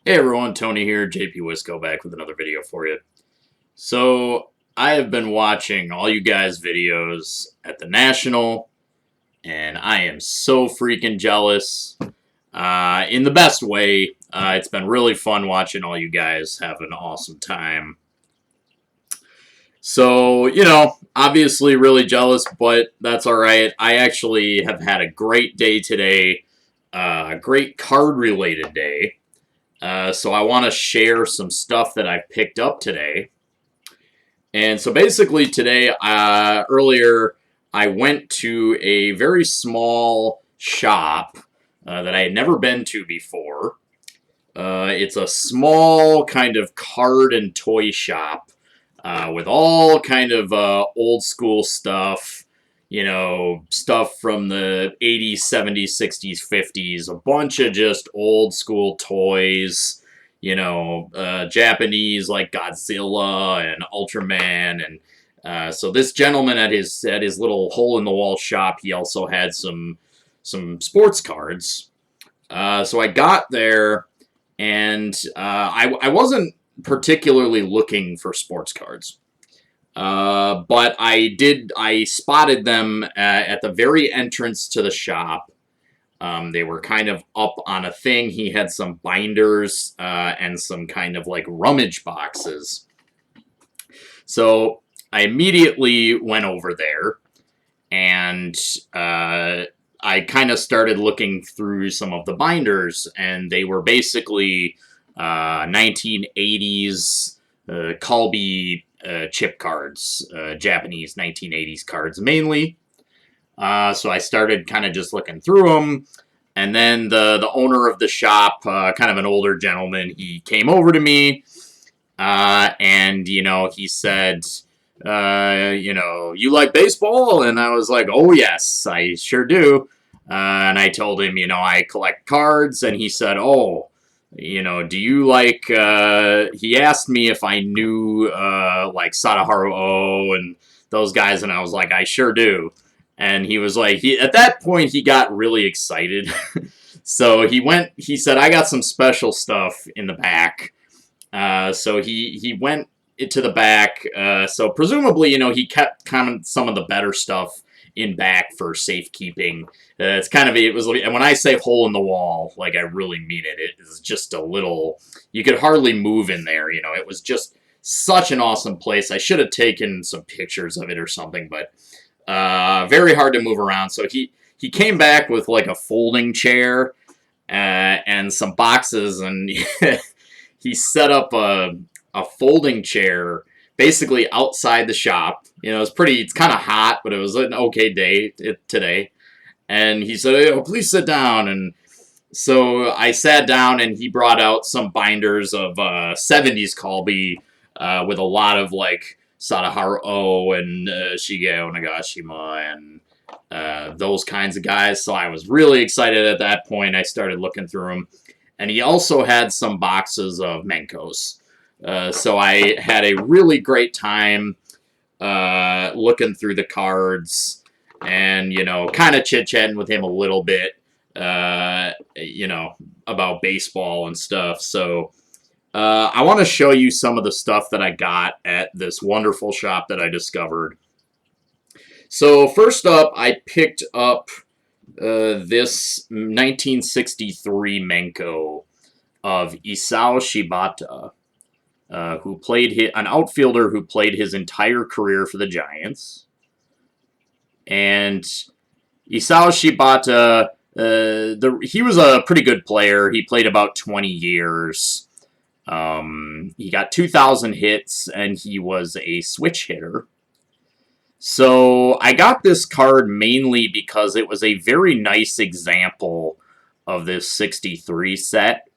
Hey everyone, Tony here, JP Wisco back with another video for you. So, I have been watching all you guys' videos at the National, and I am so freaking jealous. In the best way. It's been really fun watching all you guys have an awesome time. So, obviously really jealous, but that's alright. I actually have had a great day today, a great card related day. So I want to share some stuff that I've picked up today. And so basically today, earlier, I went to a very small shop that I had never been to before. It's a small kind of card and toy shop with all kind of old school stuff. Stuff from the 80s, 70s, 60s, 50s, a bunch of just old school toys, Japanese like Godzilla and Ultraman. And so this gentleman at his little hole in the wall shop, he also had some sports cards. So I got there, and I wasn't particularly looking for sports cards. But I spotted them at the very entrance to the shop. They were kind of up on a thing. He had some binders and some kind of like rummage boxes. So I immediately went over there, and I kind of started looking through some of the binders, and they were basically 1980s Colby chip cards, Japanese 1980s cards mainly. So I started kind of just looking through them, and then the owner of the shop, kind of an older gentleman, he came over to me, and he said, you like baseball? And I was like, oh yes, I sure do. And I told him, I collect cards, and he said, oh, do you like? He asked me if I knew like Sadaharu O and those guys, and I was like, I sure do. And he was like, at that point he got really excited. So he said, I got some special stuff in the back. So he went to the back. So presumably, he kept kind of some of the better stuff in back for safekeeping. It was like, and when I say hole in the wall, like I really mean it. It is just a little, you could hardly move in there. It was just such an awesome place. I should have taken some pictures of it or something, but very hard to move around. So he came back with like a folding chair and some boxes, and he set up a folding chair basically outside the shop. It's kind of hot, but it was an okay day today. And he said, oh, please sit down. And so I sat down, and he brought out some binders of 70s Colby with a lot of like Sadaharu O and Shigeo Nagashima and those kinds of guys. So I was really excited at that point. I started looking through them. And he also had some boxes of Menkos. So I had a really great time looking through the cards and, kind of chit-chatting with him a little bit, about baseball and stuff. So I want to show you some of the stuff that I got at this wonderful shop that I discovered. So first up, I picked up this 1963 Menko of Isao Shibata, who played an outfielder who played his entire career for the Giants. And Isao Shibata, he was a pretty good player. He played about 20 years. He got 2,000 hits, and he was a switch hitter. So I got this card mainly because it was a very nice example of this 63 set.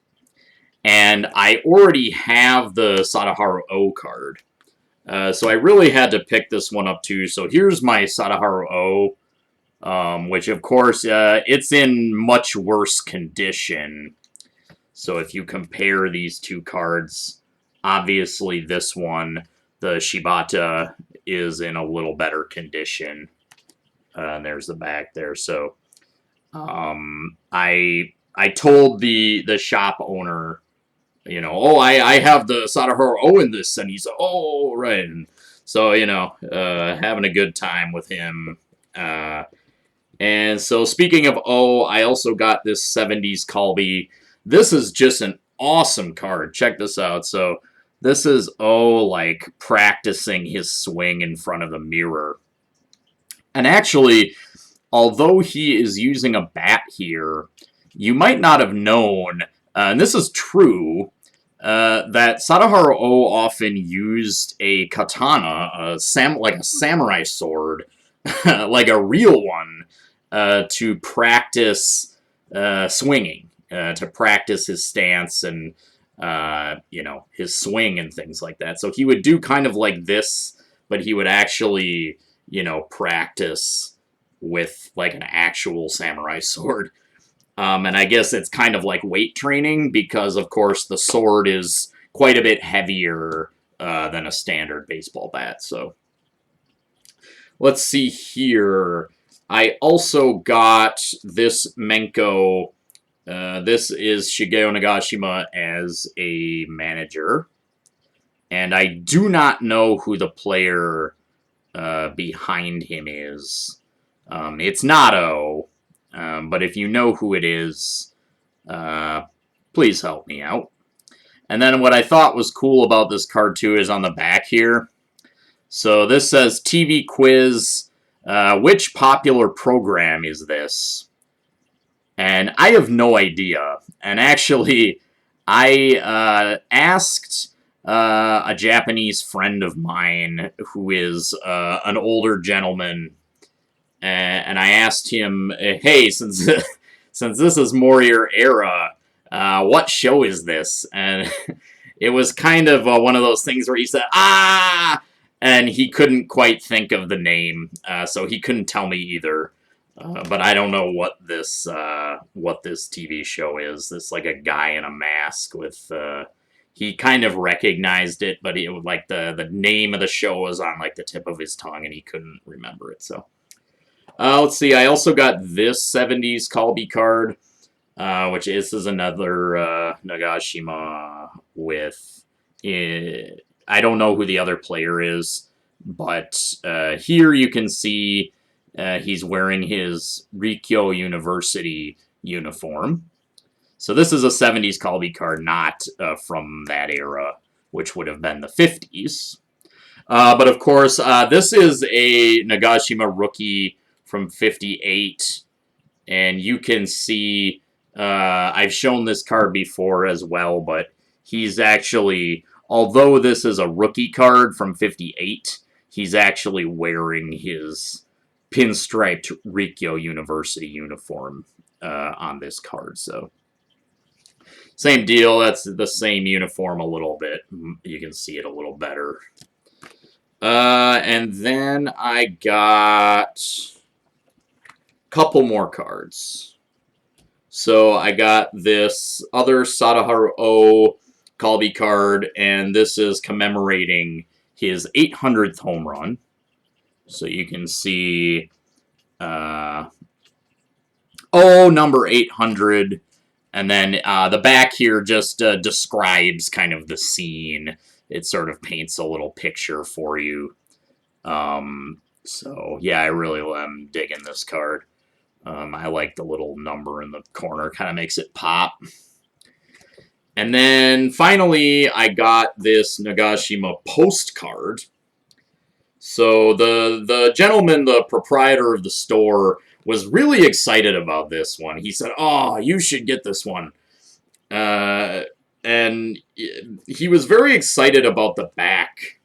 And I already have the Sadaharu O card. So I really had to pick this one up too. So here's my Sadaharu O, which of course, it's in much worse condition. So if you compare these two cards, obviously this one, the Shibata, is in a little better condition. And there's the back there. So I told the shop owner oh, I have the Sadaharu O in this, and he's, oh, right. And so, having a good time with him. And so, speaking of O, I also got this 70s Colby. This is just an awesome card. Check this out. So, this is O, like, practicing his swing in front of the mirror. And actually, although he is using a bat here, you might not have known, and this is true, that Sadaharu O often used a katana, like a samurai sword, like a real one, to practice swinging, to practice his stance and, his swing and things like that. So he would do kind of like this, but he would actually, practice with like an actual samurai sword. And I guess it's kind of like weight training because, of course, the sword is quite a bit heavier than a standard baseball bat. So let's see here. I also got this Menko. This is Shigeo Nagashima as a manager. And I do not know who the player behind him is. It's not O. But if you know who it is, please help me out. And then what I thought was cool about this card too is on the back here. So this says TV quiz. Which popular program is this? And I have no idea. And actually, I asked a Japanese friend of mine who is an older gentleman, and I asked him, hey, since this is more your era, what show is this? And it was kind of one of those things where he said, ah! And he couldn't quite think of the name, so he couldn't tell me either. But I don't know what this TV show is. This like a guy in a mask with. He kind of recognized it, but it was like the name of the show was on like the tip of his tongue, and he couldn't remember it. So let's see. I also got this 70s Colby card, which is another Nagashima with. I don't know who the other player is, but here you can see he's wearing his Rikyo University uniform. So this is a 70s Colby card, not from that era, which would have been the 50s. But of course, this is a Nagashima rookie from 58, and you can see, I've shown this card before as well, but he's actually, although this is a rookie card from 58, he's actually wearing his pinstriped Rikyo University uniform on this card. So same deal. That's the same uniform a little bit. You can see it a little better. And then I got a couple more cards. So I got this other Sadaharu O Colby card, and this is commemorating his 800th home run. So you can see, number 800. And then the back here just describes kind of the scene. It sort of paints a little picture for you. So, yeah, I really am digging this card. I like the little number in the corner. Kind of makes it pop. And then, finally, I got this Nagashima postcard. So, the gentleman, the proprietor of the store, was really excited about this one. He said, oh, you should get this one. And he was very excited about the back.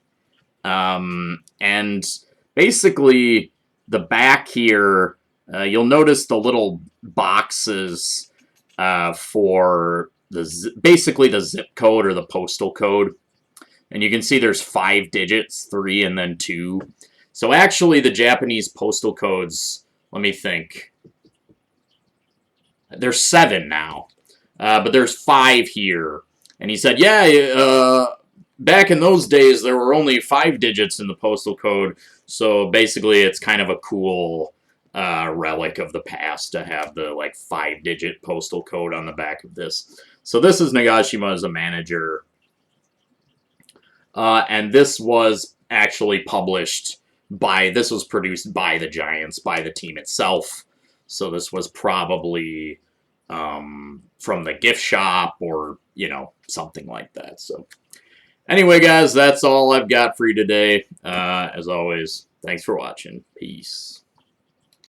And basically, the back here, you'll notice the little boxes for basically the zip code or the postal code. And you can see there's 5 digits, 3 and then 2. So actually, the Japanese postal codes, let me think. There's 7 now, but there's 5 here. And he said, yeah, back in those days, there were only 5 digits in the postal code. So basically, it's kind of a cool relic of the past to have the 5-digit postal code on the back of this. So this is Nagashima as a manager. And this was actually this was produced by the Giants, by the team itself. So this was probably from the gift shop or, something like that. So anyway, guys, that's all I've got for you today. As always, thanks for watching. Peace.